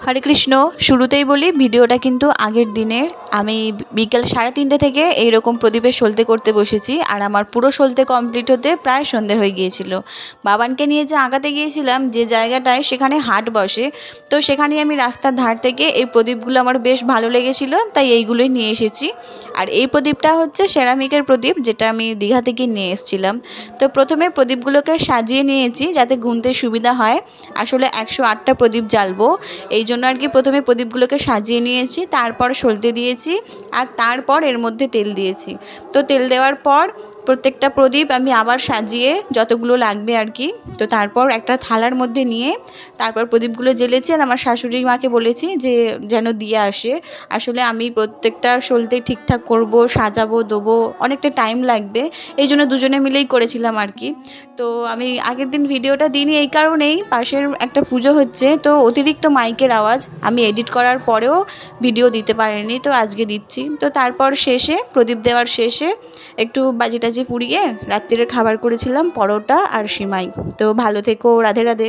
হরে কৃষ্ণ। শুরুতেই বলি ভিডিওটা কিন্তু আগের দিনের। আমি বিকেল 3:30 থেকে এইরকম প্রদীপের সলতে করতে বসেছি, আর আমার পুরো সলতে কমপ্লিট হতে প্রায় সন্ধে হয়ে গিয়েছিল। বাবানকে নিয়ে যে আঁকাতে গিয়েছিলাম যে জায়গাটায়, সেখানে হাট বসে, তো সেখানে আমি রাস্তার ধার থেকে এই প্রদীপগুলো আমার বেশ ভালো লেগেছিল, তাই এইগুলোই নিয়ে এসেছি। আর এই প্রদীপটা হচ্ছে সেরামিকের প্রদীপ, যেটা আমি দীঘা থেকে নিয়ে এসেছিলাম। তো প্রথমে প্রদীপগুলোকে সাজিয়ে নিয়েছি যাতে গুনতে সুবিধা হয়। আসলে 108টা প্রদীপ জ্বালবো, এই জন্য আর কি প্রথমে প্রদীপগুলোকে সাজিয়ে নিয়েছি, তারপর সলতে দিয়েছি, আর তারপর এর মধ্যে তেল দিয়েছি। তো তেল দেওয়ার পর প্রত্যেকটা প্রদীপ আমি আবার সাজিয়ে যতগুলো লাগবে আর কি, তো তারপর একটা থালার মধ্যে নিয়ে তারপর প্রদীপগুলো জ্বেলেছি। আর আমার শাশুড়ি মাকে বলেছি যে যেন দিয়ে আসে। আসলে আমি প্রত্যেকটা সলতে ঠিকঠাক করব, সাজাবো, দেবো, অনেকটা টাইম লাগবে, এই জন্য দুজনে মিলেই করেছিলাম আর কি। তো আমি আগের দিন ভিডিওটা দিইনি এই কারণেই, পাশের একটা পুজো হচ্ছে, তো অতিরিক্ত মাইকের আওয়াজ, আমি এডিট করার পরেও ভিডিও দিতে পারিনি, তো আজকে দিচ্ছি। তো তারপর শেষে প্রদীপ দেওয়ার শেষে একটু বাজি টাজি পুড়িয়ে রাত্রিরের খাবার করেছিলাম পরোটা আর সিমাই। তো ভালো থেকো, রাধে রাধে।